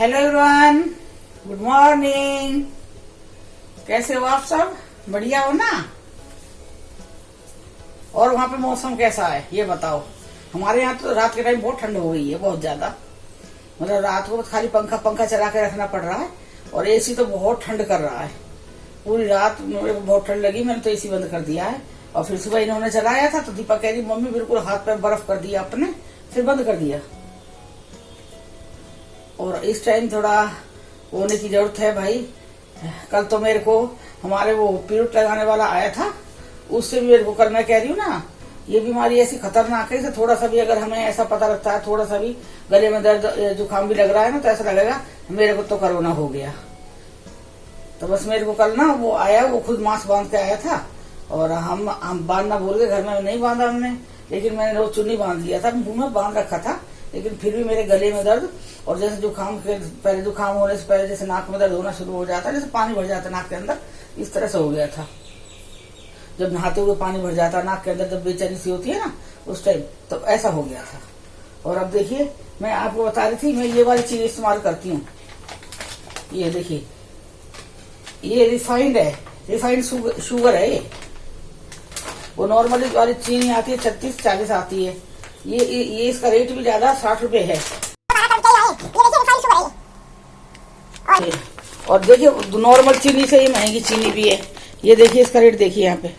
Hello everyone, good morning. कैसे हो आप सब? बढ़िया हो ना? और वहाँ पे मौसम कैसा है ये बताओ। हमारे यहाँ तो रात के टाइम बहुत ठंड हो गई है, बहुत ज्यादा। मतलब रात को खाली पंखा पंखा चला के रखना पड़ रहा है और एसी तो बहुत ठंड कर रहा है। पूरी रात मेरे को बहुत ठंड लगी, मैंने तो एसी बंद कर दिया है। और फिर सुबह इन्होंने चलाया था तो दीपा कह रही मम्मी बिल्कुल हाथ पे बर्फ कर दिया अपने, फिर बंद कर दिया। और इस टाइम थोड़ा होने की जरूरत है भाई। कल तो मेरे को हमारे वो पीरियड लगाने वाला आया था, उससे भी मेरे को कल मैं कह रही हूँ ना, ये बीमारी ऐसी खतरनाक है। थोड़ा सा भी अगर हमें ऐसा पता लगता है, थोड़ा सा भी गले में दर्द जुकाम भी लग रहा है ना, तो ऐसा लगेगा मेरे को तो कोरोना हो गया। तो बस मेरे को कल ना वो आया, वो खुद मास्क बांध के आया था और हम बांधना भूल गए, घर में नहीं बांधा हमने। लेकिन मैंने रोज चुन्नी बांध लिया था, मुंह में बांध रखा था, लेकिन फिर भी मेरे गले में दर्द। और जैसे जुकाम के पहले, जुकाम होने से पहले जैसे नाक में दर्द होना शुरू हो जाता है, जैसे पानी भर जाता नाक के अंदर, इस तरह से हो गया था। जब नहाते हुए पानी भर जाता नाक के अंदर, जब बेचैनी सी होती है ना उस टाइम, तो ऐसा हो गया था। और अब देखिए, मैं आपको बता रही थी, मैं ये वाली चीज इस्तेमाल करती हूँ। ये देखिए, ये रिफाइंड है, रिफाइंड शुगर है ये। वो नॉर्मली वाली चीनी आती है 36-40 आती है। ये इसका रेट भी ज्यादा, 60 रुपए है। और देखिए नॉर्मल चीनी से ही महंगी चीनी भी है। ये देखिए इसका रेट देखिए, यहाँ पे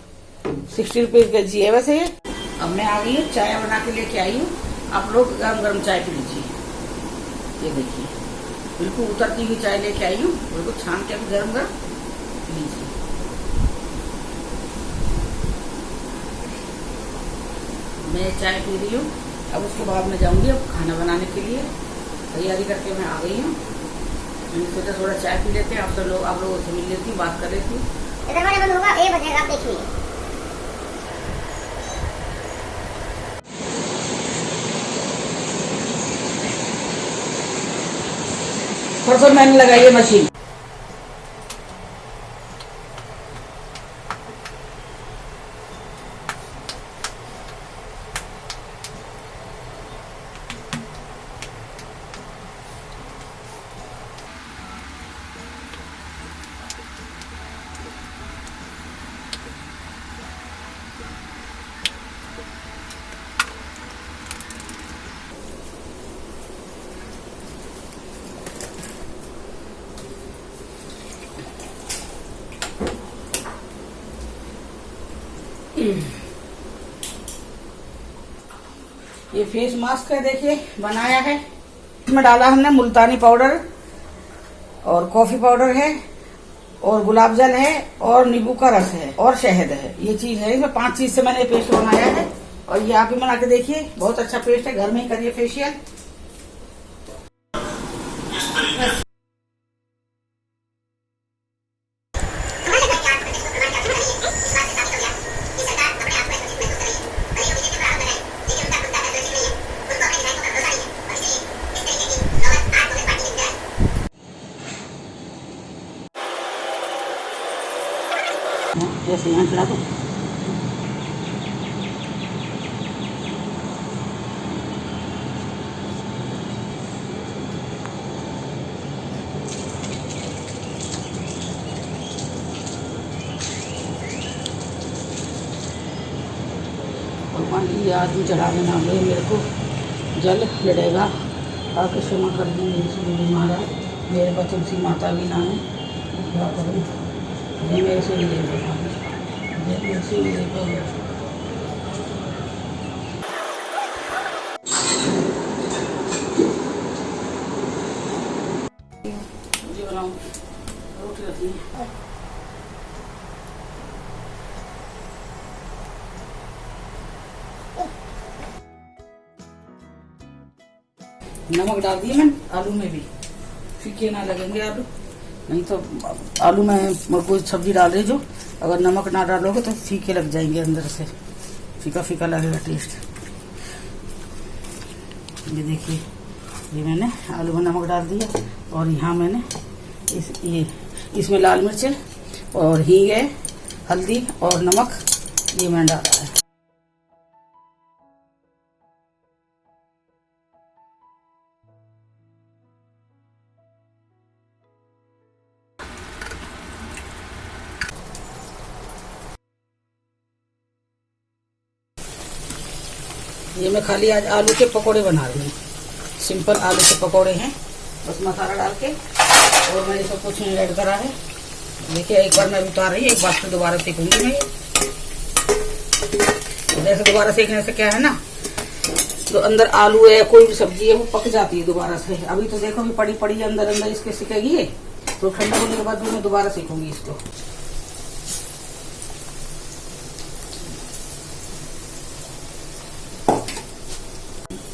60 रुपीज के जी है वैसे ये। अब मैं आ गई हूँ, चाय बना के लेके आई हूँ। आप लोग गरम गरम चाय पी लीजिए। ये देखिए बिल्कुल उतरती हुई चाय लेके आई हूँ, बिल्कुल छान के गरम गरम पी लीजिए। मैं चाय पी रही हूँ। अब उसके बाद मैं जाऊंगी अब खाना बनाने के लिए, तैयारी करके मैं आ गई हूँ। मैंने सोचा थोड़ा चाय पी लेते हैं, आप लोगों से मिल लेती हूँ, बात कर लेती हूँ। दरवाजा बंद होगा, 1 बजेगा, आप देखिए। थोड़ा मैंने लगाई है मशीन। ये फेस मास्क है, देखिए बनाया है। इसमें डाला हमने मुल्तानी पाउडर और कॉफी पाउडर है और गुलाब जल है और नींबू का रस है और शहद है। ये चीज है, इसमें 5 चीज से मैंने पेस्ट बनाया है। और ये आप भी बना के देखिए, बहुत अच्छा पेस्ट है। घर में ही करिए फेशियल। जैसे यहाँ चला दो। भगवान ये आदमी चढ़ा देना भाई, मेरे को जल लड़ेगा आके क्षमा कर दी बीमार है। मेरे पास तुलसी माता भी ना है, क्या करूँ? ये मेरे से नहीं दे पाऊँ, मेरे से नहीं दे पाऊँ। मुझे बनाऊँ रोटी रखी है। नमक डाल दिए मैंने आलू में भी, फीके ना लगेंगे आलू। नहीं तो आलू में कोई सब्जी डाल रही जो, अगर नमक ना डालोगे तो फीके लग जाएंगे, अंदर से फीका फीका लगेगा टेस्ट। ये देखिए, ये मैंने आलू में नमक डाल दिया। और यहाँ मैंने इसमें लाल मिर्च और हींग है, हल्दी और नमक ये मैंने डाला है। ये मैं खाली आज आलू के पकोड़े बना रही हूँ। सिंपल आलू के पकोड़े हैं, बस मसाला डाल के। और मैंने सब कुछ ऐड करा है। देखिए एक बार मैं उतार रही हूँ, एक बार से दोबारा सेकूंगी मैं। जैसे दोबारा सेकने से क्या है ना, जो अंदर आलू है या कोई भी सब्जी है वो पक जाती है दोबारा से। अभी तो देखो अभी पड़ी पड़ी अंदर अंदर इसके सिकेगी है, तो ठंडा होने के बाद भी मैं दोबारा सेकूंगी इसको।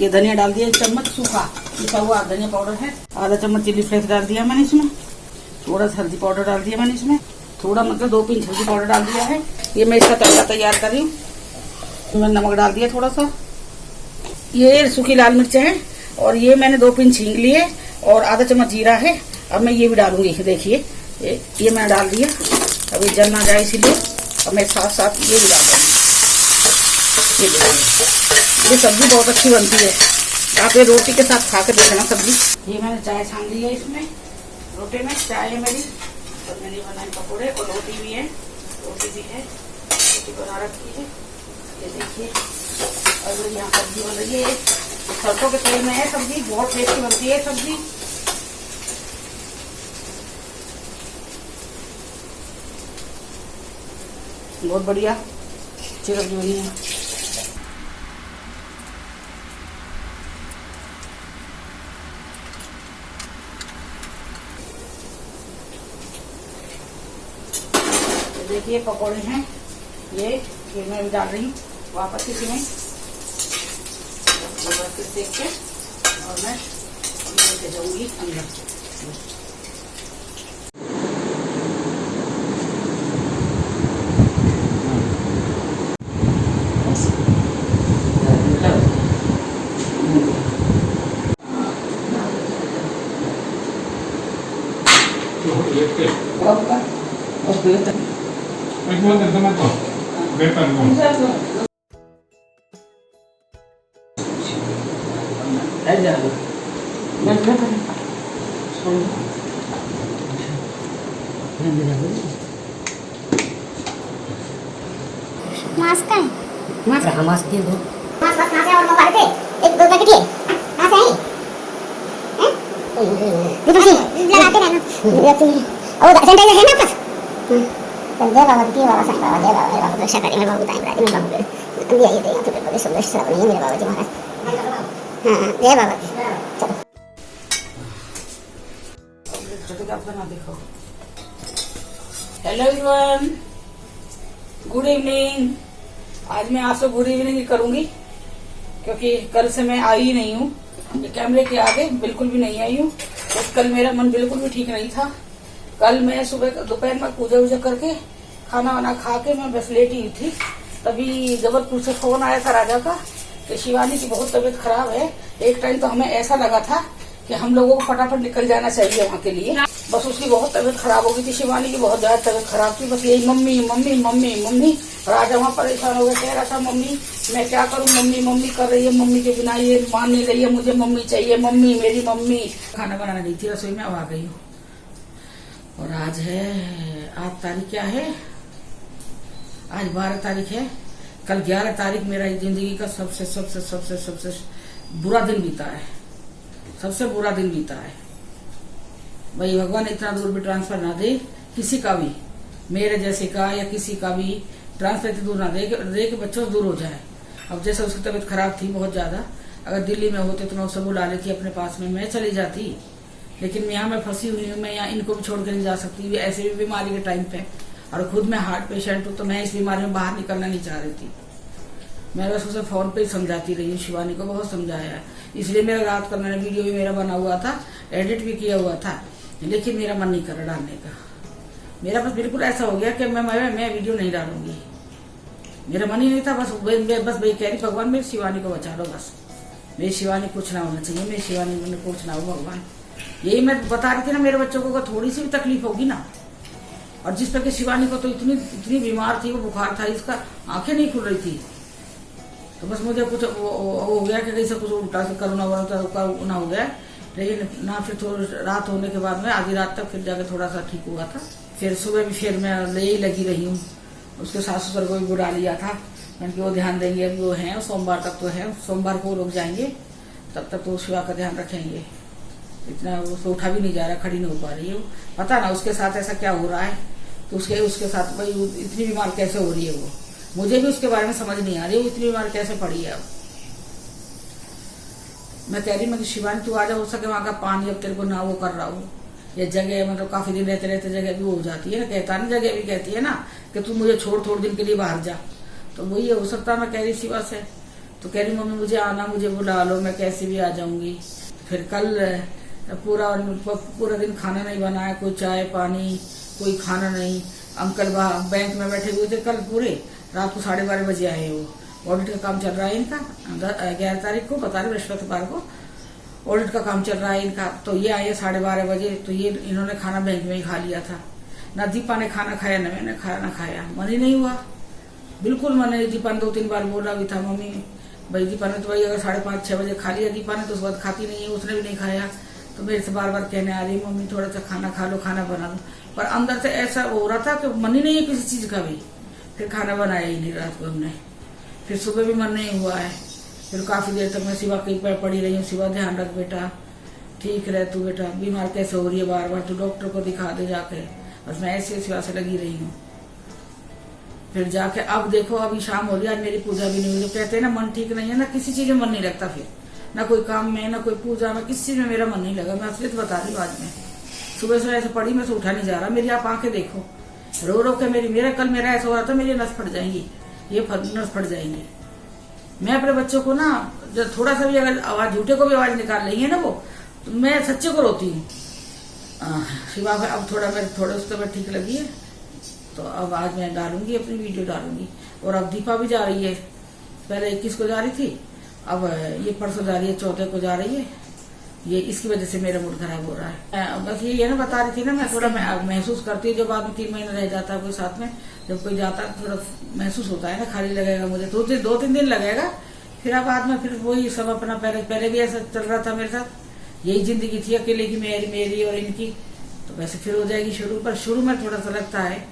ये धनिया डाल दिया 1 चम्मच सूखा पिसा हुआ धनिया पाउडर है। आधा चम्मच चिली फ्लेक्स डाल दिया मैंने इसमें। थोड़ा सा हल्दी पाउडर डाल दिया मैंने इसमें। थोड़ा मतलब 2 पिंच हल्दी पाउडर डाल दिया है। ये मैं इसका तड़का तैयार कर रही हूँ। मैंने नमक डाल दिया थोड़ा सा। ये सूखी लाल मिर्चें हैं और ये मैंने 2 पिंच हींग लिए और आधा चम्मच जीरा है। अब मैं ये भी डालूंगी। देखिए ये मैंने डाल दिया। अभी जल ना जाए इसीलिए अब मैं साथ साथ ये ये सब्जी बहुत अच्छी बनती है। आप ये रोटी के साथ खा के देखना सब्जी। ये मैंने चाय छान ली है इसमें। रोटी में चाय है मेरी और मैंने बनाए पकौड़े और रोटी भी है। रोटी भी है, रोटी बना रखी है। ये देखिए और यहाँ सब्जी बन रही है। सरसों के तेल में है सब्जी, बहुत टेस्टी बनती है सब्जी। बहुत बढ़िया अच्छी सब्जी बनी है। देखिए पकौड़े हैं ये मैं भी डाल रही हूँ वापस इसी में देख के और मैं लेके जाऊंगी अंदर। मास्क है। मास्क हाँ मास्क दे दो। मास्क बस कहाँ से और मोबाइल पे 1-2 पैकेट ये कहाँ से आई? लगाते रहना। और सैनिटाइजर है ना पास? जय बाबा की बाबा साईं बाबा जय बाबा बाबा रक्षा करें। मेरे बाबू ताई राजी में बाबू दिया ये देगा तो बड़े सुंदर सब नहीं है मेरे बाबा जी महाराज। हाँ जय बाबा चलो बना देखो। Hello everyone, good evening. आज मैं आपसे गुड इवनिंग ही करूंगी क्योंकि कल से मैं आई ही नहीं हूँ कैमरे के आगे, बिल्कुल भी नहीं आई हूँ। तो कल मेरा मन बिल्कुल भी ठीक नहीं था। कल मैं सुबह दोपहर में पूजा वूजा करके खाना वाना खा के मैं बस लेटी हुई थी। तभी जबलपुर से फोन आया था राजा का कि शिवानी की बहुत तबीयत खराब है। एक टाइम तो हमें ऐसा लगा था कि हम लोगों को फटाफट निकल जाना चाहिए वहाँ के लिए। बस उसकी बहुत तबीयत खराब हो गई थी। शिवानी की बहुत ज्यादा तबीयत खराब थी। बस यही मम्मी मम्मी मम्मी मम्मी। राजा वहाँ परेशान हो गया, कह रहा था मम्मी मैं क्या करूँ, मम्मी मम्मी कर रही है, मम्मी के बिना ये मान नहीं रही है, मुझे मम्मी चाहिए, मम्मी मेरी मम्मी। खाना बनाने गई थी रसोई में, अब आ गई हूँ। और आज तारीख क्या है? आज 12 तारीख है। कल 11 तारीख मेरा जिंदगी का सबसे सबसे सबसे सबसे बुरा दिन बीता है। सबसे बुरा दिन बीता है भाई। भगवान इतना दूर भी ट्रांसफर ना दे किसी का भी, मेरे जैसे का या किसी का भी ट्रांसफर इतनी दूर ना दे कि बच्चों से दूर हो जाए। अब जैसे उसकी तबीयत खराब थी बहुत ज्यादा, अगर दिल्ली में होते तो मैं उसे बुला लेती अपने पास में, मैं चली जाती। लेकिन यहाँ मैं फंसी हुई हूँ, मैं यहाँ इनको भी छोड़ कर नहीं जा सकती ऐसे भी बीमारी के टाइम पे। और खुद मैं हार्ट पेशेंट हूँ तो मैं इस बीमारी में बाहर निकलना नहीं चाह रही थी। मैं बस उसे फोन पे ही समझाती रही हूँ, शिवानी को बहुत समझाया है। इसलिए मेरा रात का मैंने वीडियो भी मेरा बना हुआ था, एडिट भी किया हुआ था, लेकिन मेरा मन नहीं कर रहा डालने का। मेरा बस बिल्कुल ऐसा हो गया कि मैं वीडियो नहीं डालूंगी। मेरा मन ही नहीं था। बस वही कह रही भगवान मेरी शिवानी को बचा लो, बस मेरी शिवानी कुछ ना होना चाहिए, मेरी शिवानी में कुछ ना हो भगवान। यही मैं बता रही थी ना, मेरे बच्चों को थोड़ी सी भी तकलीफ होगी ना। और जिस पर शिवानी को तो इतनी बीमार थी, वो बुखार था, इसका आंखें नहीं खुल रही थी। तो बस मुझे कुछ हो गया कि कैसे कुछ उल्टा से करोना ना हो गया। लेकिन ना फिर थोड़ी रात होने के बाद में आधी रात तक फिर जाके थोड़ा सा ठीक हुआ था। फिर सुबह भी फिर मैं ले ही लगी रही हूँ। उसके सास ससुर को भी बुला लिया था मैंने कि वो ध्यान देंगे, अभी वो हैं सोमवार तक तो है, सोमवार को लोग जाएंगे, तब तक तो शिवा का ध्यान रखेंगे। इतना वो उठा भी नहीं जा रहा, खड़ी नहीं हो पा रही है वो, पता ना उसके साथ ऐसा क्या हो रहा है। तो उसके साथ भाई इतनी बीमार कैसे हो रही है वो, मुझे भी उसके बारे में समझ नहीं आ रही, वो इतनी बीमार कैसे पड़ी है अब। मैं कह रही मैं कि शिवानी तू आजा, हो सके वहां का पानी अब तेरे को ना वो कर रहा हूँ, ये जगह मतलब काफी दिन रहते रहते जगह भी हो जाती है ना, कहता ना जगह भी कहती है ना कि तू मुझे छोड़ थोड़े दिन के लिए बाहर जा, तो वही हो सकता। मैं कह रही शिवा से, तो कह रही मम्मी मुझे आना, मुझे बुला लो, मैं कैसे भी आ जाऊंगी। फिर कल पूरा दिन खाना नहीं बनाया, कोई चाय पानी कोई खाना नहीं। अंकल बैंक में बैठे हुए थे कल पूरे रात को 12:30 बजे आए। वो ऑडिट का काम चल रहा है इनका, 11 तारीख को बता रहे बृहस्पतिवार को ऑडिट का काम चल रहा है इनका। तो ये आए 12:30 बजे, तो ये इन्होंने खाना बैंक में ही खा लिया था। ना दीपा ने खाना खाया, ना मैंने खाना खाया, मन ही नहीं हुआ बिल्कुल। मैंने दीपा ने 2-3 बार बोला भी था मम्मी भाई, दीपा ने तो भाई अगर 5:30-6 बजे खा लिया दीपा ने, तो उस बाद खाती नहीं है, उसने भी नहीं खाया। तो मेरे से बार बार कहने आ रही मम्मी थोड़ा सा खाना खा लो, खाना बना लो, पर अंदर से ऐसा हो रहा था कि मन ही नहीं है किसी चीज का भी। फिर खाना बनाया ही नहीं रात को हमने, फिर सुबह भी मन नहीं हुआ है। फिर काफी देर तक मैं शिवा के पैर पड़ी रही हूँ, शिवा ध्यान रख बेटा, ठीक रह तू बेटा, बीमार कैसे हो रही है बार बार, तू डॉक्टर को दिखा दे जाके। बस मैं ऐसे शिवा से लगी रही हूँ। फिर जाके अब देखो अभी शाम हो रही है, आज मेरी पूजा भी नहीं हुई। जो कहते हैं ना मन ठीक नहीं है ना, किसी चीज में मन नहीं लगता, फिर ना कोई काम में ना कोई पूजा में, किसी चीज में मेरा मन नहीं लगा। मैं असलियत बता रही हूँ। आज मैं सुबह से ऐसे पड़ी, मैं से उठा नहीं जा रहा। मेरी आप आंखें देखो, रो रो के कल मेरा ऐसा हो रहा था मेरी नस फट जाएंगी, ये नस फट जाएंगी। मैं अपने बच्चों को ना जब थोड़ा सा भी अगर आवाज झूठे को भी आवाज निकाल रही है ना वो, तो मैं सच्चे को रोती हूँ। शिवा अब थोड़ा मेरे थोड़े उस तबियत ठीक लगी है, तो अब आज मैं डालूंगी अपनी वीडियो डालूंगी। और अब दीपा भी जा रही है, पहले 21 को जा रही थी, अब ये परसों जा रही है, 14 को जा रही है। ये इसकी वजह से मेरा मूड खराब हो रहा है। बस ये ना बता रही थी ना, मैं थोड़ा महसूस करती हूँ जब आदमी 3 महीने रह जाता है कोई साथ में, जब कोई जाता है थोड़ा महसूस होता है ना, खाली लगेगा मुझे 2-3 दिन लगेगा। फिर अब बाद में फिर वही सब अपना पहले भी ऐसा चल रहा था मेरे साथ, यही जिंदगी थी अकेले की, मेरी और इनकी। तो वैसे फिर हो जाएगी शुरू, पर शुरू में थोड़ा सा लगता है।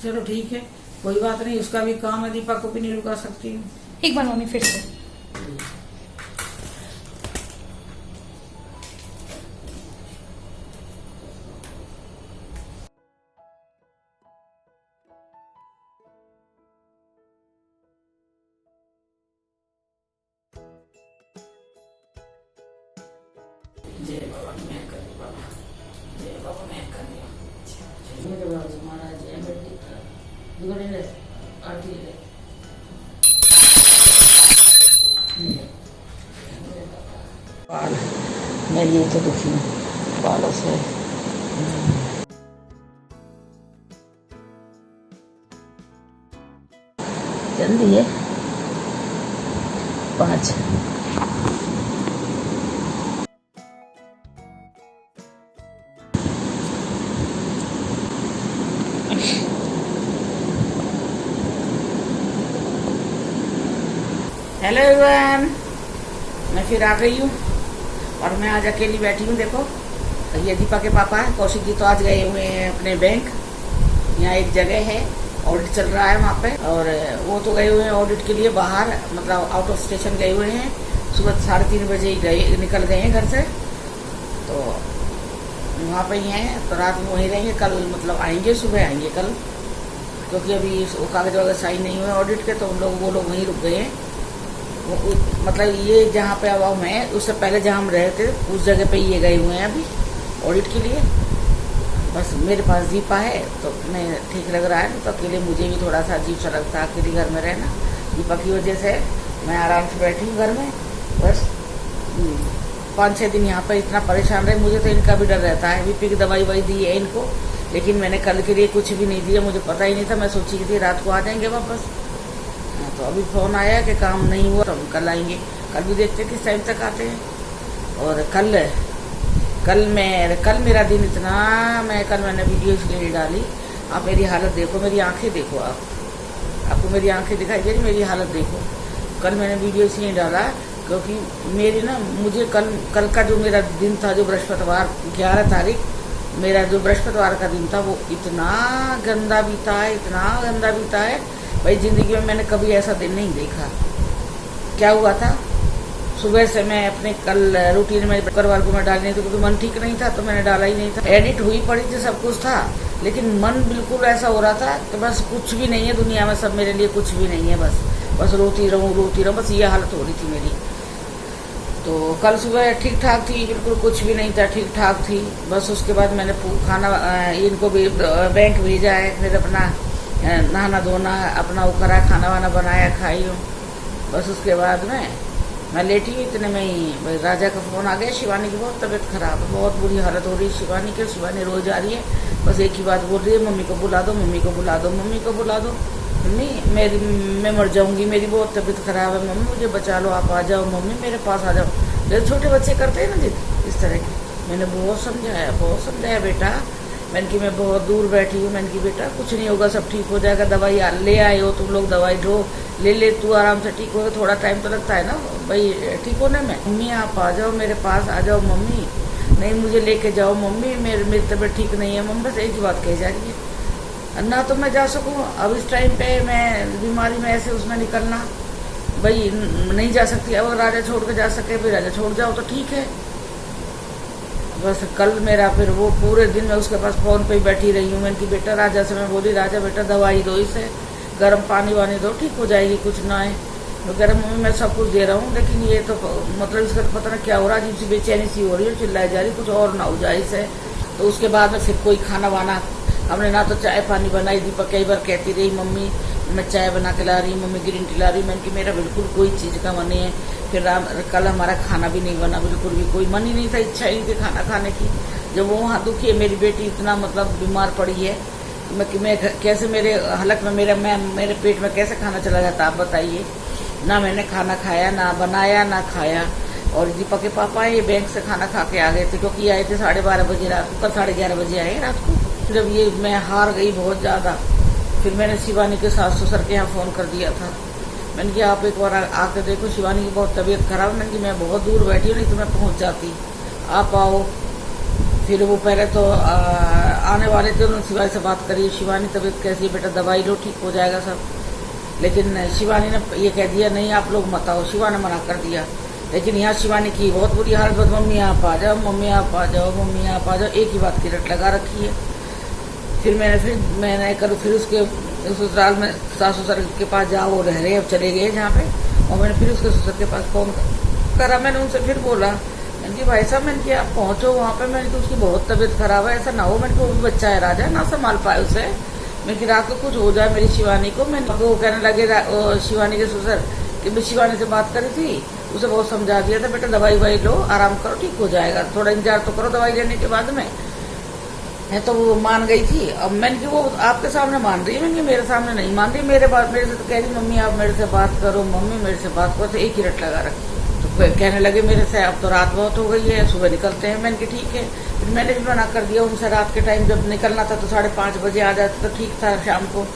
चलो ठीक है, कोई बात नहीं, उसका भी काम है, दीपा को भी नहीं रुका सकती हूँ। एक बार मम्मी फिर से जय बाबा मैं कर बाबा, जय बाबा मैं कर मेरे बाबा महाराज जय बेटी दुगने रे आरती रे बाल। मैं ये तो दुखी हूँ बालों से। जल्दी है 5। हेलो एवरीवन, मैं फिर आ गई हूँ और मैं आज अकेली बैठी हूँ। देखो ये दीपा के पापा है कौशिक जी, तो आज गए हुए हैं अपने बैंक। यहाँ एक जगह है, ऑडिट चल रहा है वहाँ पे, और वो तो गए हुए हैं ऑडिट के लिए बाहर, मतलब आउट ऑफ स्टेशन गए हुए हैं। सुबह 3:30 बजे ही निकल गए हैं घर से, तो वहाँ पे ही हैं। तो रात में वहीं रहेंगे, कल मतलब आएंगे, सुबह आएंगे कल, क्योंकि अभी वो कागज वगैरह साइन नहीं हुए ऑडिट के, तो वो लोग वहीं रुक गए हैं। मतलब ये जहाँ पे अब हम हैं, उससे पहले जहाँ हम रहे थे उस जगह पे ये गए हुए हैं अभी ऑडिट के लिए। बस मेरे पास दीपा है तो मैं ठीक लग रहा है, तो अकेले मुझे भी थोड़ा सा अजीब सा लगता है अकेले घर में रहना। दीपा की वजह से मैं आराम से बैठी हूँ घर में। बस 5-6 दिन यहाँ पर इतना परेशान रहे, मुझे तो इनका भी डर रहता है। बीपी की दवाई वही दी है इनको, लेकिन मैंने कल के लिए कुछ भी नहीं दिया, मुझे पता ही नहीं था। मैं सोची थी रात को आ जाएंगे वापस, तो अभी फोन आया कि काम नहीं हुआ, तो हम कल आएंगे। कल भी देखते किस टाइम तक आते हैं। और कल मेरा दिन इतना, मैंने वीडियो इसलिए डाली। आप मेरी हालत देखो, मेरी आंखें देखो, आपको मेरी आंखें दिखाई दे रही, मेरी हालत देखो। कल मैंने वीडियो इसलिए डाला क्योंकि मेरी ना, मुझे कल का जो मेरा दिन था, जो बृहस्पतिवार 11 तारीख, मेरा जो बृहस्पतिवार का दिन था वो इतना गंदा बीता है, इतना गंदा बीता है। भाई जिंदगी में मैंने कभी ऐसा दिन नहीं देखा। क्या हुआ था, सुबह से मैं अपने कल रूटीन में परिवार को मैं डाल नहीं थी क्योंकि मन ठीक नहीं था, तो मैंने डाला ही नहीं था। एडिट हुई पड़ी थी, सब कुछ था, लेकिन मन बिल्कुल ऐसा हो रहा था कि बस कुछ भी नहीं है दुनिया में, सब मेरे लिए कुछ भी नहीं है, बस रोती रहूं, बस ये हालत हो रही थी मेरी। तो कल सुबह ठीक ठाक थी, बिल्कुल कुछ भी नहीं था, ठीक ठाक थी। बस उसके बाद मैंने खाना इनको भी बैंक भेजा है, फिर अपना नहाना धोना अपना वो करा, खाना वाना बनाया, खाई हूँ। बस उसके बाद में मैं लेटी हुई, इतने में ही राजा का फ़ोन आ गया। शिवानी की बहुत तबीयत खराब है, बहुत बुरी हालत हो रही है शिवानी की। शिवानी रोज आ रही है, बस एक ही बात बोल रही है, मम्मी को बुला दो, मम्मी को बुला दो, मम्मी को बुला दो। मम्मी मैं मर जाऊंगी, मेरी बहुत तबीयत खराब है, मम्मी मुझे बचा लो, आप आ जाओ, मम्मी मेरे पास आ जाओ। जब छोटे बच्चे करते हैं ना जिद इस तरह की। मैंने बहुत समझाया बेटा। मैंने कि मैं बहुत दूर बैठी हूँ, मैंने कि बेटा कुछ नहीं होगा, सब ठीक हो जाएगा, दवाई ले आए हो तुम लोग, दवाई लो, ले तू आराम से ठीक होगा, थोड़ा टाइम तो लगता है ना भाई ठीक होने में। मम्मी आप आ जाओ, मेरे पास आ जाओ, मम्मी नहीं मुझे लेके जाओ, मम्मी मेरी तबीयत ठीक नहीं है। मम्मी बस एक ही बात कही जा रही है, ना तो मैं जा सकूँ अब इस टाइम पे, मैं बीमारी में ऐसे उसमें निकलना भाई नहीं जा सकती। अगर राजा छोड़ के जा सके फिर राजा छोड़ जाओ तो ठीक है। बस कल मेरा फिर वो पूरे दिन मैं उसके पास फ़ोन पे ही बैठी रही हूँ। मैंने कि बेटा राजा से मैं बोली, राजा बेटा दवाई दो, इसे गर्म पानी वानी दो, ठीक हो जाएगी, कुछ ना है। वो कह रहा मम्मी मैं सब कुछ दे रहा हूँ, लेकिन ये तो मतलब इसका तो पता ना क्या हो रहा है, अजीब सी बेचैनी सी हो रही है, चिल्लाई जा रही, कुछ और ना हो जाए इसे। तो उसके बाद में फिर कोई खाना वाना हमने ना तो चाय पानी बनाई। दीपक कई बार कहती रही मम्मी मैं चाय बना के ला रही हूँ, मम्मी ग्रीन टी ला रही हूँ। मैंने कि मेरा बिल्कुल कोई चीज़ का मन नहीं है। फिर कल हमारा खाना भी नहीं बना, बिल्कुल भी कोई मन ही नहीं था, इच्छा ही नहीं थी खाना खाने की। जब वो वहाँ दुखी है, मेरी बेटी इतना मतलब बीमार पड़ी है, मैं कैसे मेरे हलक में मेरे पेट में कैसे खाना चला जाता आप बताइए। ना मैंने खाना खाया, ना बनाया, ना खाया। और दीपक के पापा ये बैंक से खाना खा के आ गए थे, क्योंकि आए थे 12:30 बजे रात को, कल 11:30 बजे आए रात को। जब ये मैं हार गई बहुत ज़्यादा, फिर मैंने शिवानी के सास ससुर के यहाँ फ़ोन कर दिया था। मैंने कि आप एक बार आके देखो, शिवानी की बहुत तबीयत खराब है। मैंने कि मैं बहुत दूर बैठी हूँ, नहीं तो मैं पहुँच जाती, आप आओ। फिर वो पहले तो आने वाले थे, उन्होंने शिवानी से बात करी, शिवानी तबीयत कैसी है बेटा, दवाई लो ठीक हो जाएगा सब। लेकिन शिवानी ने ये कह दिया नहीं आप लोग मत आओ, शिवा ने मना कर दिया। लेकिन यहाँ शिवानी की बहुत बुरी हालत, मम्मी आप आ जाओ, मम्मी आप आ जाओ, मम्मी आप आ जाओ, एक ही बात की रट लगा रखी है। फिर मैंने करूँ फिर उसके ससुराल में सास ससुर के पास जाओ, वो रह रहे अब चले गए जहाँ पे। और मैंने फिर उसके ससुर के पास फ़ोन करा, मैंने उनसे फिर बोला, मैंने कि भाई साहब मैंने कि आप पहुँचो वहाँ पे, मैंने तो उसकी बहुत तबीयत खराब है, ऐसा ना हो, मैंने कि वो भी बच्चा है राजा, ना संभाल पाए उसे, मैं कि रात को कुछ हो जाए मेरी शिवानी को। मैंने वो कहने लगे शिवानी के ससुर कि मैं शिवानी से बात करी थी, उसे बहुत समझा दिया था, बेटा दवाई वाई लो, आराम करो, ठीक हो जाएगा, थोड़ा इंतजार तो करो दवाई लेने के बाद में। मैं तो वो मान गई थी। अब मैंने कि वो आपके सामने मान रही है, मैंने मेरे सामने नहीं मान रही, मेरे से तो कह रही मम्मी आप मेरे से बात करो, मम्मी मेरे से बात करो, तो एक ही रट लगा रखी। तो कहने लगे मेरे से अब तो रात बहुत हो गई है, सुबह निकलते हैं। मैंने कि ठीक है। फिर मैंने भी मना कर दिया उनसे, रात के टाइम जब निकलना था तो 5:30 बजे आ जाते तो ठीक था, शाम को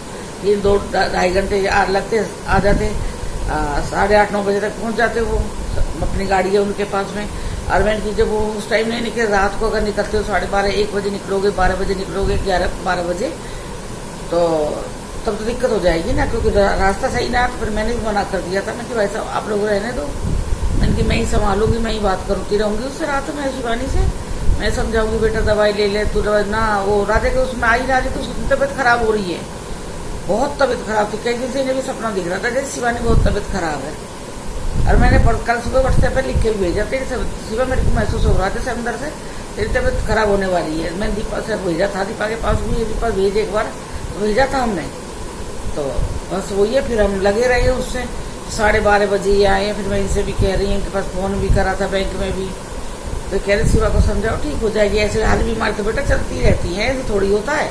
ये 2-2.5 घंटे लगते आ जाते, 8:30-9 बजे तक पहुँच जाते वो, अपनी गाड़ी है उनके पास में। और मैंने कि जब वो उस टाइम नहीं निकले, रात को अगर निकलते हो 12:30-1 बजे निकलोगे, 12 बजे निकलोगे, 11-12 बजे, तो तब तो दिक्कत हो जाएगी ना, क्योंकि रास्ता सही ना। तो फिर मैंने भी मना कर दिया था, मैं कि भाई साहब आप लोग रहने दो, मैंने कि मैं ही संभालूंगी, मैं ही बात करती रहूँगी उससे रात में शिवानी से, मैं समझाऊंगी बेटा दवाई ले ले तू दवाई ना। वो राजा के उसमें आई जा रही तो उसकी तबीयत खराब हो रही है, बहुत तबीयत खराब थी, कई दिन से इन्हें भी सपना दिख रहा था जैसे शिवानी बहुत तबीयत खराब है। और मैंने कल सुबह व्हाट्सएप पर लिख के भी भेजा, तेरी शिवा मेरे को महसूस हो रहा था जैसे अंदर से तेरी तबीयत खराब होने वाली है। मैंने दीपा से भेजा था, दीपा के पास भी, दीपा भेज एक बार भेजा था हमने, तो बस वही है। फिर हम लगे रहे उससे, 12:30 बजे ही आए। फिर मैं इनसे भी कह रही हूँ, इनके पास फ़ोन भी करा था बैंक में भी, तो कह रहे शिवा को समझाओ ठीक हो जाएगी, ऐसे हाल बीमारी तो बेटा चलती रहती है, ऐसे थोड़ी होता है।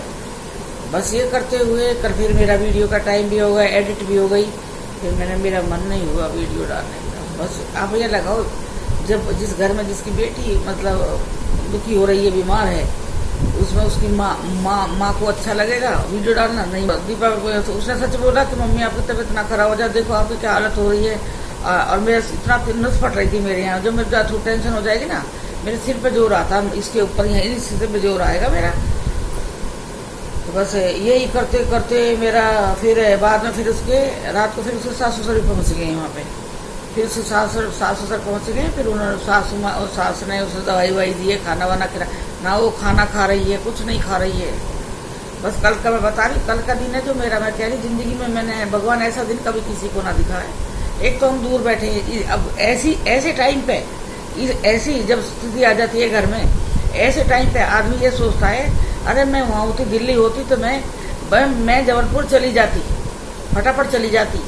बस ये करते हुए कल फिर मेरा वीडियो का टाइम भी हो गया, एडिट भी हो गई, फिर मेरा मन नहीं हुआ वीडियो डालने का। बस आप ये लगाओ, जब जिस घर में जिसकी बेटी मतलब दुखी हो रही है, बीमार है, उसमें उसकी माँ को अच्छा लगेगा वीडियो डालना? नहीं। दीपा तो उसने सच बोला कि मम्मी आपकी तबीयत ना खराब हो जाए, देखो आपकी क्या हालत हो रही है। और मेरा इतना नस फट रही थी मेरे यहाँ, जब मेरे थोड़ी टेंशन हो जाएगी ना, मेरे सिर पे जोर आता, इसके ऊपर यहाँ इस सिर पे जोर आएगा मेरा, तो बस यही करते करते मेरा फिर बाद में फिर उसके रात को फिर उसके सास ससुर पहुँच गए वहाँ पे। फिर उसके सास ससुर पहुँच गए। फिर उन्होंने सास ने उसे दवाई ववाई दी है, खाना वाना खिला ना, वो खाना खा रही है, कुछ नहीं खा रही है। बस कल का मैं बता रही, कल का दिन है जो मेरा, मैं कह रही जिंदगी में मैंने भगवान ऐसा दिन कभी किसी को ना दिखाए। एक तो हम दूर बैठे हैं, अब ऐसे टाइम पे ऐसी जब स्थिति आ जाती है घर में, ऐसे टाइम पे आदमी ये सोचता है अरे मैं वहाँ होती, दिल्ली होती तो मैं जबलपुर चली जाती, फटाफट चली जाती।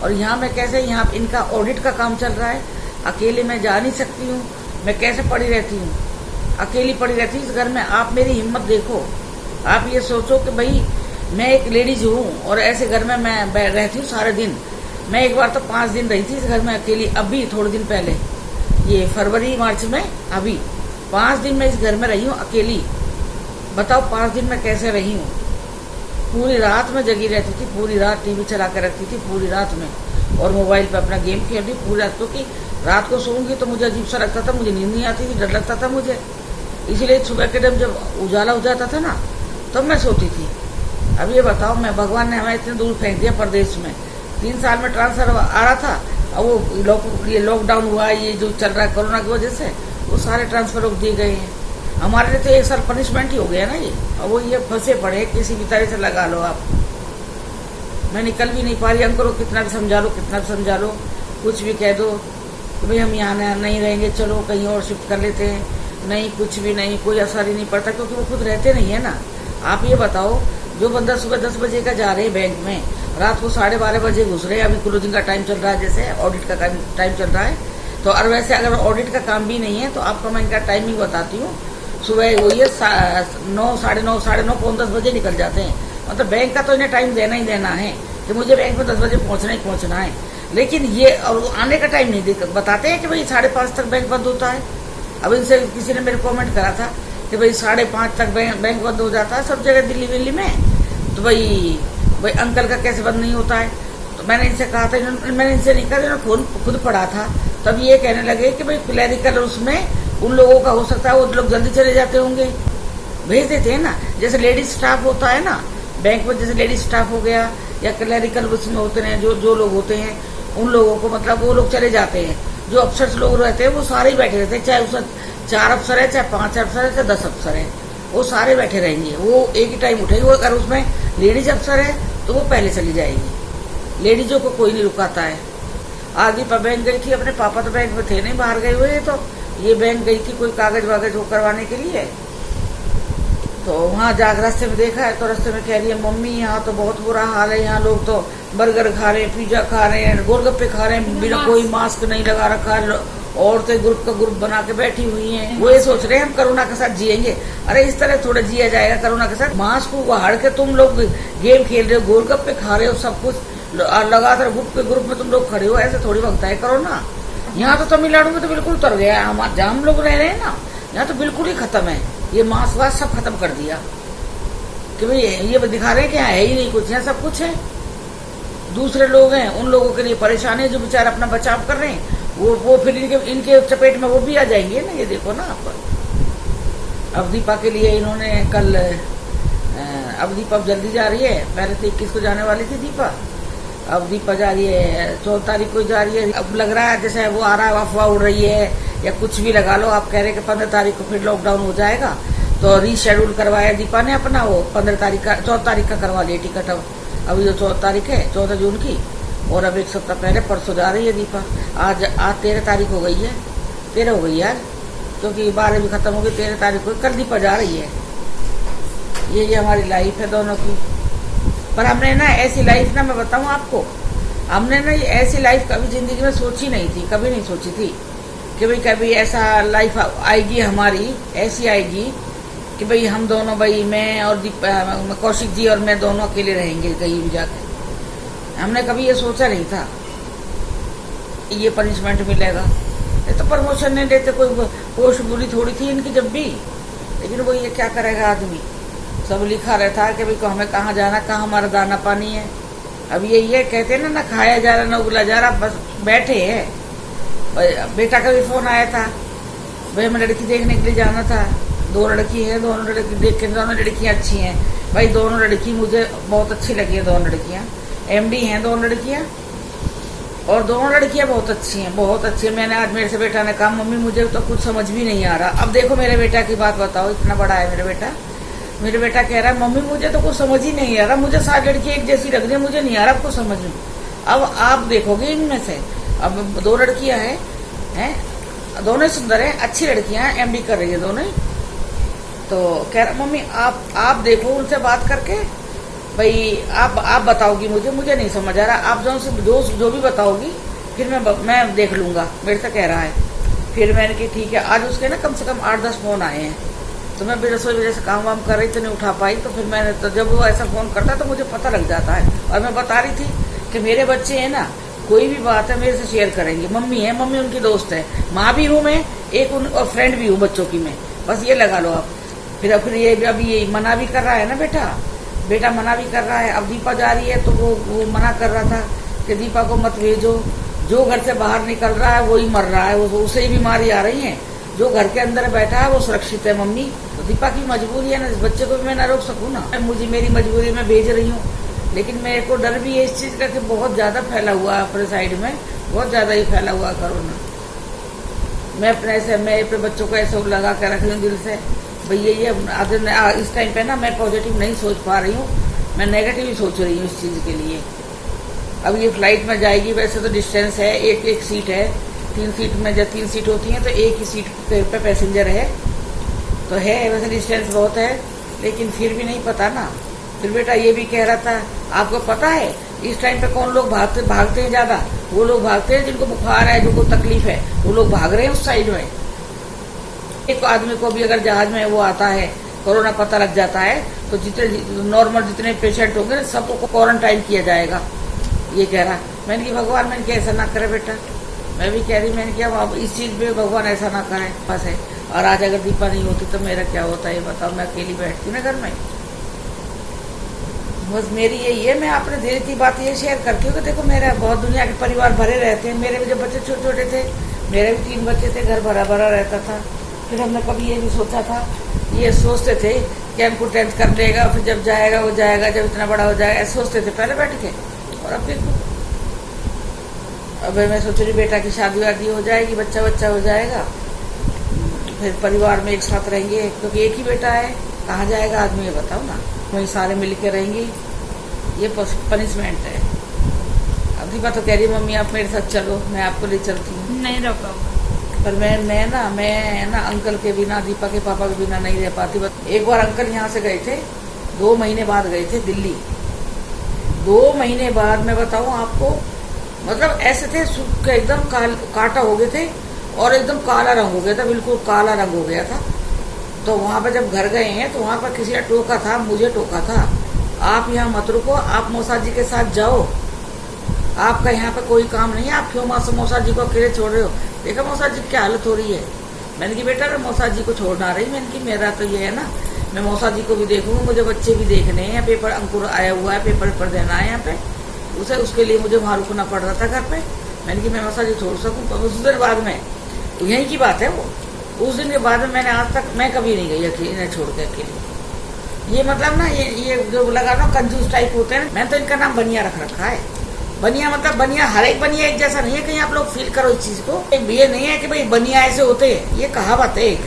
और यहाँ मैं कैसे, यहाँ इनका ऑडिट का काम चल रहा है, अकेले मैं जा नहीं सकती हूँ, मैं कैसे पड़ी रहती हूँ, अकेली पड़ी रहती हूँ इस घर में। आप मेरी हिम्मत देखो, आप ये सोचो कि भाई मैं एक लेडीज हूँ और ऐसे घर में मैं रहती हूँ सारे दिन। मैं एक बार तो 5 दिन रही थी इस घर में अकेली, अभी थोड़े दिन पहले, ये फरवरी मार्च में, अभी 5 दिन मैं इस घर में रही हूँ अकेली। बताओ 5 दिन मैं कैसे रही हूँ। पूरी रात में जगी रहती थी, पूरी रात टीवी चला कर रखती थी पूरी रात में, और मोबाइल पे अपना गेम खेलती पूरी रात। क्योंकि रात को सोऊंगी तो मुझे अजीब सा लगता था, मुझे नींद नहीं आती थी, डर लगता था मुझे। इसीलिए सुबह के टाइम जब उजाला हो जाता था ना तब मैं सोती थी। अब ये बताओ, मैं भगवान ने हमें इतने दूर फेंक दिया परदेश में। 3 साल में ट्रांसफर आ रहा था, अब वो ये लॉकडाउन हुआ, ये जो चल रहा है कोरोना की वजह से, वो सारे ट्रांसफर रोक दिए गए हैं। हमारे लिए तो 1 साल पनिशमेंट ही हो गया ना ये। अब वो ये फंसे पड़े, किसी भी तरह से लगा लो आप। मैं निकल भी नहीं पा रही, अंकल को कितना भी समझा लो, कितना भी समझा लो, कुछ भी कह दो कि भाई हम यहाँ नहीं रहेंगे, चलो कहीं और शिफ्ट कर लेते हैं, नहीं, कुछ भी नहीं, कोई असर ही नहीं पड़ता, क्योंकि वो खुद रहते नहीं है ना। आप ये बताओ, जो बंदा सुबह 10 बजे का जा रहे हैं बैंक में, रात को 12:30 बजे घुस रहे हैं, अभी क्लोजिंग का टाइम चल रहा है, जैसे ऑडिट का टाइम चल रहा है, तो और वैसे अगर ऑडिट का काम भी नहीं है तो आपको मैं इनका टाइमिंग बताती हूँ। सुबह वही है 9, साढ़े 9, 10 बजे निकल जाते हैं। मतलब बैंक का तो इन्हें टाइम देना ही देना है कि मुझे बैंक में 10 बजे पहुंचना ही पहुंचना है। लेकिन ये और आने का टाइम नहीं बताते हैं कि भाई 5:30 तक बैंक बंद होता है। अब इनसे किसी ने मेरे कमेंट करा था कि भाई 5:30 तक बैंक बंद हो जाता है सब जगह दिल्ली में, तो भाई अंकल का कैसे बंद नहीं होता है। तो मैंने इनसे कहा था, मैंने इनसे नहीं कहा, इन्होंने खुद पढ़ा था। तब ये कहने लगे कि भाई क्लैरिकल उसमें उन लोगों का हो सकता है, वो लोग जल्दी चले जाते होंगे, भेज देते हैं ना। जैसे लेडीज स्टाफ होता है ना बैंक में, जैसे लेडीज स्टाफ हो गया या क्लैरिकल उसमें होते हैं जो लोग होते हैं, उन लोगों को मतलब वो लोग चले जाते हैं। जो अफसर लोग रहते हैं वो सारे ही बैठे रहते हैं, चाहे उसमें 4 अफसर है, चाहे 5 अफसर है, चाहे 10 अफसर है, वो सारे बैठे रहेंगे। वो एक ही टाइम उठेगी। वो अगर उसमें लेडीज अफसर है तो वो पहले चली जाएगी, लेडीजों को कोई नहीं रुकाता है। आगे पर बैंक गई थी, अपने पापा तो बैंक में थे नहीं, बाहर गए हुए, तो ये बैंक गई थी कोई कागज वागज वो करवाने के लिए। तो वहाँ जाकर रास्ते में देखा है, तो रास्ते में कह रही है मम्मी यहाँ तो बहुत बुरा हाल है, यहाँ लोग तो बर्गर खा रहे हैं, पिज्जा खा रहे हैं, गोलगप्पे खा रहे हैं, बिना कोई मास्क नहीं लगा रखा है, औरतें ग्रुप का ग्रुप बना के बैठी हुई हैं। वो ये सोच रहे हैं हम कोरोना के साथ जिएंगे। अरे इस तरह थोड़ा जिया जाएगा कोरोना के साथ? मास्क को उहाड़ के तुम लोग गेम खेल रहे हो, गोलगप्पे खा रहे हो, सब कुछ लगातार ग्रुप में तुम लोग खड़े हो, ऐसे थोड़ी भगता है कोरोना। यहाँ तो तमिलनाडु में तो बिल्कुल उतर गया है, जहाँ हम लोग रह रहे हैं ना, यहाँ तो बिल्कुल ही खत्म है। ये मास्क वास्क सब खत्म कर दिया कि भाई ये दिखा रहे हैं कि यहाँ है ही नहीं कुछ, यहाँ सब कुछ है। दूसरे लोग हैं, उन लोगों के लिए परेशानी है जो बेचारे अपना बचाव कर रहे हैं, वो फिर इनके चपेट में वो भी आ जाएंगे ना। ये देखो ना आप, अब दीपा के लिए इन्होंने कल, अब दीपा जल्दी जा रही है, पहले तो 21 को जाने वाली थी दीपा, अब दीपा जा रही है 14 तारीख को जा रही है। अब लग रहा है जैसे वो आ रहा है, अफवाह उड़ रही है या कुछ भी लगा लो, आप कह रहे हैं कि 15 तारीख को फिर लॉकडाउन हो जाएगा, तो रीशेड्यूल करवाया दीपा ने अपना, वो 15 तारीख का 14 तारीख का करवा लिया टिकट। अब अभी जो 14 तारीख है, 14 जून की, और अब 1 सप्ताह पहले परसों जा रही है दीपा। आज 13 तारीख हो गई है, 13 हो गई यार, क्योंकि 12 भी खत्म हो गई, 13 तारीख को कल दीपा जा रही है। ये हमारी लाइफ है दोनों की। पर हमने ना ऐसी लाइफ ना, मैं बताऊं आपको, हमने ना ये ऐसी लाइफ कभी जिंदगी में सोची नहीं थी, कभी नहीं सोची थी कि भाई कभी ऐसा लाइफ आएगी हमारी, ऐसी आएगी कि भाई हम दोनों, भाई मैं और कौशिक जी और मैं दोनों अकेले रहेंगे कहीं भी जाकर। हमने कभी ये सोचा नहीं था ये पनिशमेंट मिलेगा। ये तो प्रमोशन नहीं देते, कोई पोस्ट बुरी थोड़ी थी इनकी जब भी, लेकिन वो ये क्या करेगा आदमी, सब लिखा रहता है कि भाई हमें कहाँ जाना, कहाँ हमारा दाना पानी है। अब ये कहते हैं ना खाया जा रहा, ना उगला जा रहा, बस बैठे हैं। बेटा का भी फोन आया था, भाई हमें लड़की देखने के लिए जाना था, दो लड़की है, दोनों लड़की देख के दोनों लड़कियां अच्छी हैं भाई। दोनों लड़की मुझे बहुत अच्छी लगी है। दोनों लड़कियां MD हैं, दोनों लड़कियां, और दोनों लड़कियां बहुत अच्छी हैं, बहुत अच्छी है। मैंने आज मेरे से बेटा ने कहा मम्मी मुझे तो कुछ समझ भी नहीं आ रहा। अब देखो मेरे बेटा की बात बताओ, इतना बड़ा है मेरे बेटा कह रहा है मम्मी मुझे तो कुछ समझ ही नहीं आ रहा, मुझे सारी लड़की एक जैसी लग रही है, मुझे नहीं आ रहा कुछ समझ में। अब आप देखोगे इनमें से, अब दो लड़कियां हैं, दोनों सुंदर है, अच्छी लड़कियां हैं, MD कर रही है दोनों ही। तो कह रहा मम्मी आप देखो उनसे बात करके भाई, आप बताओगी मुझे नहीं समझ आ रहा, आप जो भी बताओगी फिर मैं देख लूंगा, मेरे से कह रहा है। फिर मैंने कि ठीक है। आज उसके ना कम से कम 8-10 फोन आए हैं, तो मैं भी रसोई वजह से काम वाम कर रही तो नहीं उठा पाई। तो फिर मैंने तो जब वो ऐसा फोन करता तो मुझे पता लग जाता है। और मैं बता रही थी कि मेरे बच्चे हैं ना, कोई भी बात है मेरे से शेयर करेंगे। मम्मी है, मम्मी उनकी दोस्त है, माँ भी हूँ मैं, एक और फ्रेंड भी हूँ बच्चों की मैं, बस ये लगा लो आप। फिर ये अभी ये मना भी कर रहा है ना बेटा मना भी कर रहा है। अब दीपा जा रही है तो वो मना कर रहा था कि दीपा को मत भेजो, जो घर से बाहर निकल रहा है वही मर रहा है, उसे ही बीमारी आ रही है, जो घर के अंदर बैठा है वो सुरक्षित है मम्मी। तो दीपा की मजबूरी है ना, इस बच्चे को भी मैं ना रोक सकूँ ना, मेरी मजबूरी में भेज रही हूँ। लेकिन मेरे को डर भी है इस चीज का कि बहुत ज्यादा फैला हुआ है अपने साइड में, बहुत ज्यादा ही फैला हुआ कोरोना। मैं अपने बच्चों को ऐसे लगा कर रख रही हूँ दिल से भैया। ये इस टाइम पे ना मैं पॉजिटिव नहीं सोच पा रही हूँ, मैं नेगेटिव ही सोच रही हूँ इस चीज के लिए। अब ये फ्लाइट में जाएगी, वैसे तो डिस्टेंस है, एक सीट है, 3 सीट में जब 3 सीट होती हैं तो एक ही सीट पे पैसेंजर है, तो है वैसे डिस्टेंस बहुत है, लेकिन फिर भी नहीं पता ना। फिर बेटा ये भी कह रहा था आपको पता है इस टाइम पे कौन लोग भागते हैं ज्यादा, वो लोग भागते हैं जिनको बुखार है, जिनको तकलीफ है, वो लोग भाग रहे हैं उस साइड में। एक आदमी को भी अगर जहाज में वो आता है, कोरोना पता लग जाता है, तो नॉर्मल जितने पेशेंट होंगे सबको क्वारंटाइन किया जाएगा, ये कह रहा। मैंने कि भगवान मैंने क्या ऐसा ना करे बेटा, मैं भी कह रही, मैंने क्या अब इस चीज पे भगवान ऐसा ना करे बस है। और आज अगर दीपा नहीं होती तो मेरा क्या होता है बताओ, मैं अकेली बैठती ना घर में। बस मेरी यही है, मैं अपने दिल की बात ये शेयर करती हूँ कि देखो मेरा बहुत दुनिया के परिवार भरे रहते हैं। मेरे भी जब बच्चे छोटे छोटे थे, मेरे भी 3 बच्चे थे, घर भरा भरा रहता था। फिर हमने कभी ये भी सोचा था, ये सोचते थे कि हमको 10th कर लेगा, फिर जब जाएगा वो जाएगा, जब इतना बड़ा हो जाएगा, ऐसे सोचते थे पहले बैठ के। और अब देखो, अब मैं सोच रही बेटा की शादी वादी हो जाएगी, बच्चा हो जाएगा, फिर परिवार में एक साथ रहेंगे, क्योंकि एक ही बेटा है, कहाँ जाएगा आदमी ये बताओ ना, वहीं सारे मिल के रहेंगे। ये पनिशमेंट है। अब दीपा तो कह रही मम्मी आप मेरे साथ चलो, मैं आपको ले चलती हूँ। नहीं रह पाऊंगा, पर मैं ना अंकल के बिना, दीपा के पापा के बिना नहीं रह पाती। एक बार अंकल यहाँ से गए थे, 2 महीने बाद गए थे दिल्ली। 2 महीने बाद मैं बताऊँ आपको, मतलब ऐसे थे एकदम काटा हो गए थे और एकदम काला रंग हो गया था, बिल्कुल काला रंग हो गया था। तो वहां पर जब घर गए हैं तो वहां पर किसी ने टोका था, मुझे टोका था, आप यहाँ मत रुको, आप मौसा जी के साथ जाओ, आपका यहाँ पे कोई काम नहीं है, आप क्यों मौसा जी को अकेले छोड़ रहे हो। देखा मौसा जी की हालत हो रही है। मैंने की बेटा मैं मौसा जी को छोड़ना रही, मैंने की मेरा तो ये है ना, मैं मौसा जी को भी देखूंगी, मुझे बच्चे भी देखने हैं, पेपर अंकुर आया हुआ है, पेपर देना है यहाँ पे, उसके लिए मुझे वहां रुकना पड़ रहा था घर पे। मैंने की मैं मौसा जी छोड़ सकूँ। उस दिन बाद में यही की बात है वो, उस दिन के बाद में मैंने आज तक मैं कभी नहीं गई अकेले छोड़ के अकेले। ये मतलब ना ये जो लगा ना कंजूस टाइप होते हैं, मैंने तो इनका नाम बनिया रख रखा है। बनिया मतलब बनिया, हर एक बनिया एक जैसा नहीं है, कहीं आप लोग फील करो इस चीज को। ये नहीं है कि भाई बनिया ऐसे होते हैं, ये कहावत है एक,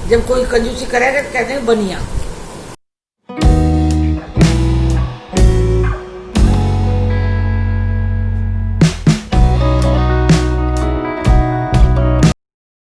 जब कोई कंजूसी करेगा तो कहते हैं बनिया।